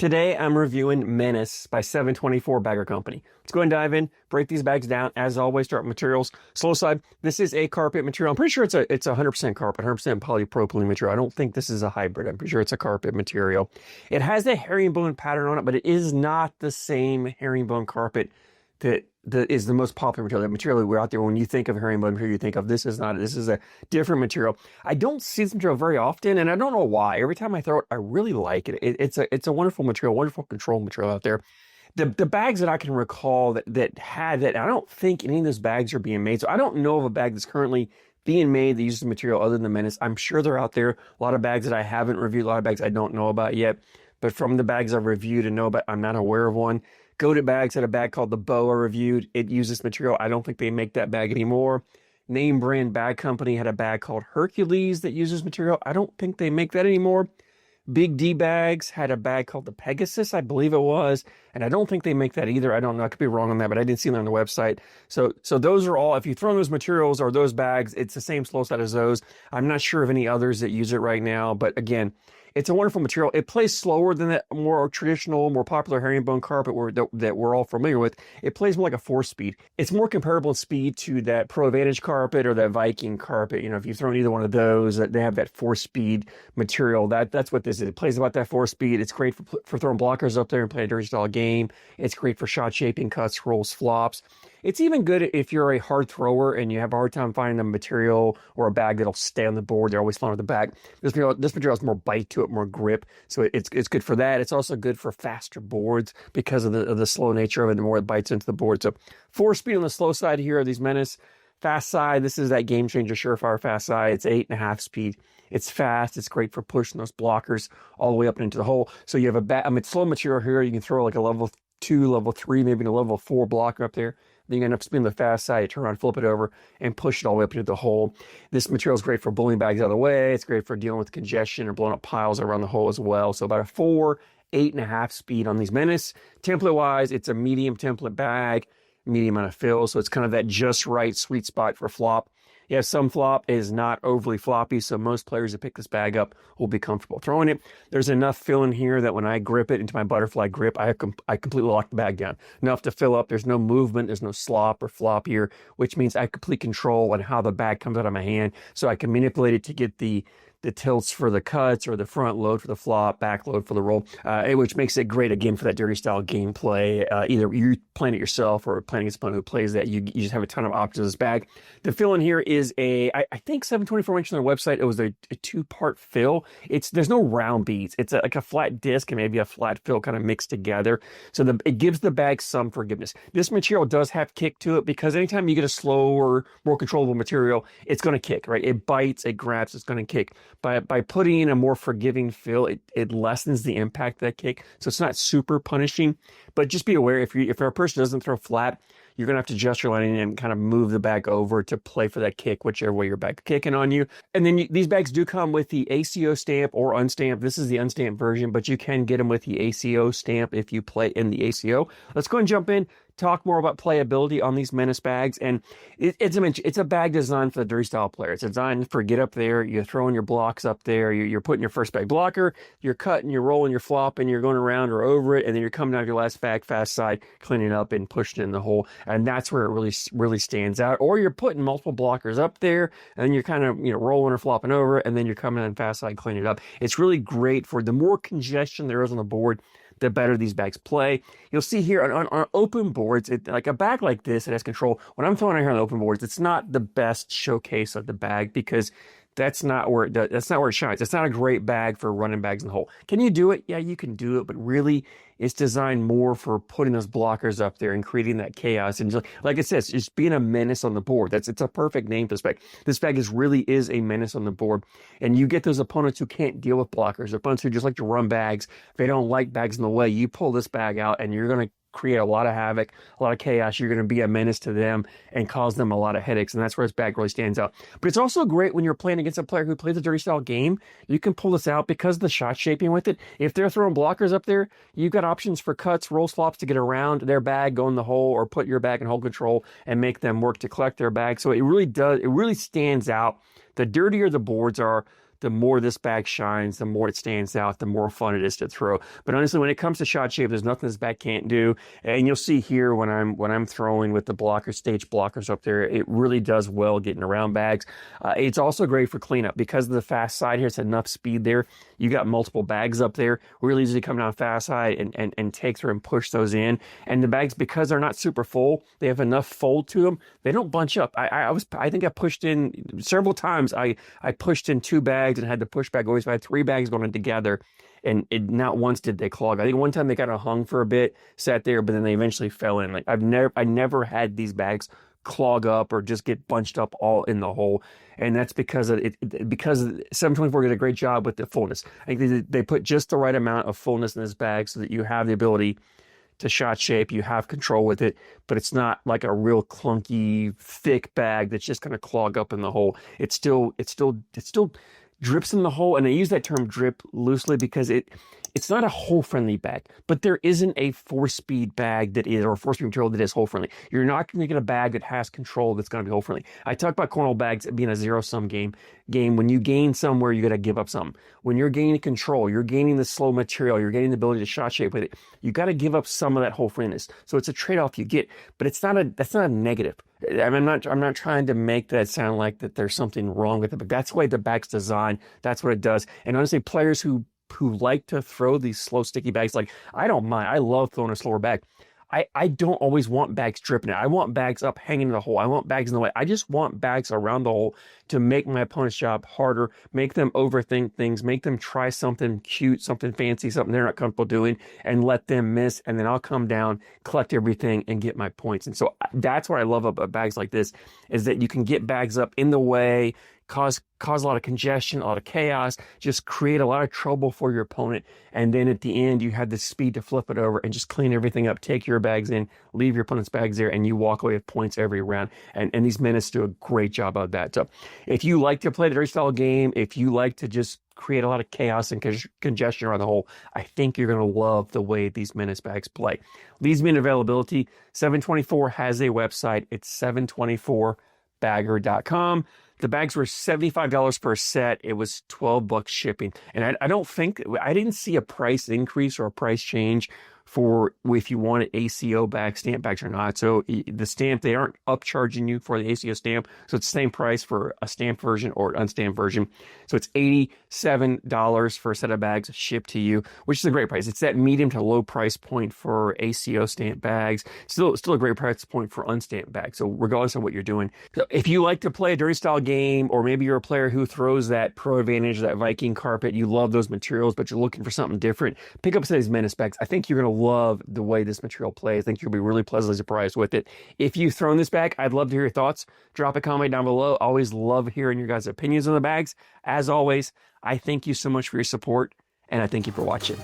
Today, I'm reviewing Menace by 724 Bagger Company. Let's go ahead and dive in, break these bags down. As always, start with materials. Slow side, this is a carpet material. I'm pretty sure it's 100% carpet, 100% polypropylene material. I don't think this is a hybrid. I'm pretty sure it's a carpet material. It has a herringbone pattern on it, but it is not the same herringbone carpet that is the most popular material. That material we're out there, when you think of herringbone material, you think of this is not it. This is a different material. I don't see this material very often, and I don't know why. Every time I throw it, I really like it. It's a wonderful material, wonderful control material out there. The bags that I can recall that had that, I don't think any of those bags are being made. So I don't know of a bag that's currently being made that uses the material other than Menace. I'm sure they're out there. A lot of bags that I haven't reviewed, a lot of bags I don't know about yet. But from the bags I've reviewed and know about, I'm not aware of one. Goated Bags had a bag called the Boa reviewed. It uses material. I don't think they make that bag anymore. Name Brand Bag Company had a bag called Hercules that uses material. I don't think they make that anymore. Big D Bags had a bag called the Pegasus, I believe it was, and I don't think they make that either. I don't know. I could be wrong on that, but I didn't see that on the website. So those are all, if you throw those materials or those bags, it's the same slow side as those. I'm not sure of any others that use it right now, but again, it's a wonderful material. It plays slower than that more traditional, more popular herringbone carpet that we're all familiar with. It plays more like a 4-speed. It's more comparable in speed to that Pro Advantage carpet or that Viking carpet. You know, if you've thrown either one of those, they have that 4-speed material. That's what this is. It plays about that 4-speed. It's great for throwing blockers up there and playing a dirty style game. It's great for shot shaping, cuts, rolls, flops. It's even good if you're a hard thrower and you have a hard time finding a material or a bag that'll stay on the board. They're always flying with the bag. This material has more bite to it, more grip. So it's good for that. It's also good for faster boards because of the slow nature of it. The more it bites into the board. So 4-speed on the slow side here of these Menace. Fast side, this is that game changer surefire fast side. It's 8.5 speed. It's fast. It's great for pushing those blockers all the way up and into the hole. So you have slow material here. You can throw like a level 2, level 3, maybe a level 4 blocker up there. Then you end up spinning the fast side, you turn around, flip it over, and push it all the way up into the hole. This material is great for bowling bags out of the way. It's great for dealing with congestion or blowing up piles around the hole as well. So about a 4, 8.5 speed on these Menace. Template-wise, it's a medium template bag, medium amount of fill, so it's kind of that just right sweet spot for flop. Yeah, some flop is not overly floppy, so most players that pick this bag up will be comfortable throwing it. There's enough fill in here that when I grip it into my butterfly grip, I completely lock the bag down. Enough to fill up. There's no movement. There's no slop or flop here, which means I have complete control on how the bag comes out of my hand, so I can manipulate it to get the tilts for the cuts or the front load for the flop, back load for the roll, which makes it great, again, for that dirty style gameplay. Either you're playing it yourself or playing against someone who plays that. You just have a ton of options in this bag. The fill in here is I think 724 mentioned on their website, it was a 2-part fill. There's no round beads. It's like a flat disc and maybe a flat fill kind of mixed together. So it gives the bag some forgiveness. This material does have kick to it because anytime you get a slower, more controllable material, it's going to kick, right? It bites, it grabs, it's going to kick. By putting in a more forgiving fill, it lessens the impact of that kick. So it's not super punishing, but just be aware if a person doesn't throw flat, you're going to have to adjust your lining and kind of move the bag over to play for that kick, whichever way your bag's kicking on you. And then these bags do come with the ACO stamp or unstamped. This is the unstamped version, but you can get them with the ACO stamp if you play in the ACO. Let's go and jump in, talk more about playability on these Menace bags. And it's a bag designed for the dirty style player. It's designed for get up there, you're throwing your blocks up there, you're putting your first bag blocker, you're cutting, you're rolling, you're flopping, you're going around or over it, and then you're coming out of your last bag fast side, cleaning up and pushing it in the hole. And that's where it really stands out. Or you're putting multiple blockers up there, and you're kind of rolling or flopping over it, and then you're coming in fast side, cleaning it up. It's really great for the more congestion there is on the board, the better these bags play. You'll see here on open boards, like a bag like this, it has control. When I'm throwing it here on open boards, it's not the best showcase of the bag because that's not where it shines. It's not a great bag for running bags in the hole. Can you do it? Yeah, you can do it, but really it's designed more for putting those blockers up there and creating that chaos. And just, like it says, just being a menace on the board. It's a perfect name for this bag. This bag really is a menace on the board. And you get those opponents who can't deal with blockers, opponents who just like to run bags. If they don't like bags in the way, you pull this bag out and you're going to create a lot of havoc, a lot of chaos. You're going to be a menace to them and cause them a lot of headaches. And that's where this bag really stands out. But it's also great when you're playing against a player who plays a dirty style game. You can pull this out because of the shot shaping with it. If they're throwing blockers up there, you've got options for cuts, rolls, flops to get around their bag, go in the hole, or put your bag in hole control and make them work to collect their bag. So it really stands out. The dirtier the boards are, the more this bag shines, the more it stands out, the more fun it is to throw. But honestly, when it comes to shot shape, there's nothing this bag can't do. And you'll see here when I'm throwing with the blocker stage blockers up there, it really does well getting around bags. It's also great for cleanup because of the fast side here. It's enough speed there. You got multiple bags up there, really easy to come down fast side and take through and push those in. And the bags, because they're not super full, they have enough fold to them. They don't bunch up. I think I pushed in several times. I pushed in 2 bags and had to push back. Always I had 3 bags going in together, and not once did they clog. I think one time they kind of hung for a bit, sat there, but then they eventually fell in. Like I never had these bags clog up or just get bunched up all in the hole, and that's because of it. Because 724 did a great job with the fullness. I think they put just the right amount of fullness in this bag so that you have the ability to shot shape, you have control with it, but it's not like a real clunky, thick bag that's just going to clog up in the hole. It still drips in the hole, and I use that term drip loosely because it's not a hole-friendly bag, but there isn't a 4-speed bag that is, or a 4-speed material that is hole-friendly. You're not going to get a bag that has control that's going to be hole-friendly. I talk about cornhole bags being a zero-sum game. When you gain somewhere, you got to give up some. When you're gaining control, you're gaining the slow material, you're gaining the ability to shot shape with it, you got to give up some of that hole-friendliness. So it's a trade-off you get, but that's not a negative. I'm not trying to make that sound like that there's something wrong with it, but that's the way the bag's designed. That's what it does. And honestly, players who like to throw these slow, sticky bags, like I don't mind. I love throwing a slower bag. I don't always want bags dripping it. I want bags up hanging in the hole. I want bags in the way. I just want bags around the hole to make my opponent's job harder, make them overthink things, make them try something cute, something fancy, something they're not comfortable doing, and let them miss. And then I'll come down, collect everything, and get my points. And so that's what I love about bags like this, is that you can get bags up in the way, cause a lot of congestion, a lot of chaos, just create a lot of trouble for your opponent. And then at the end, you have the speed to flip it over and just clean everything up, take your bags in, leave your opponent's bags there, and you walk away with points every round. And these Menace do a great job of that. So if you like to play the dirty style game, if you like to just create a lot of chaos and congestion around the hole, I think you're going to love the way these Menace bags play. Leads me in availability. 724 has a website. It's 724bagger.com. The bags were $75 per set. It was $12 shipping. And I didn't see a price increase or a price change for if you wanted ACO bags, stamp bags or not. So the stamp, they aren't upcharging you for the ACO stamp. So it's the same price for a stamped version or an unstamped version. So it's $87 for a set of bags shipped to you, which is a great price. It's that medium to low price point for ACO stamp bags. Still a great price point for unstamped bags. So regardless of what you're doing. So if you like to play a dirty style game, or maybe you're a player who throws that Pro Advantage, that Viking carpet, you love those materials, but you're looking for something different, pick up some of these Menace bags. I think you're going to love the way this material plays. I think you'll be really pleasantly surprised with it. If you've thrown this bag, I'd love to hear your thoughts. Drop a comment down below. Always love hearing your guys' opinions on the bags. As always, I thank you so much for your support, and I thank you for watching.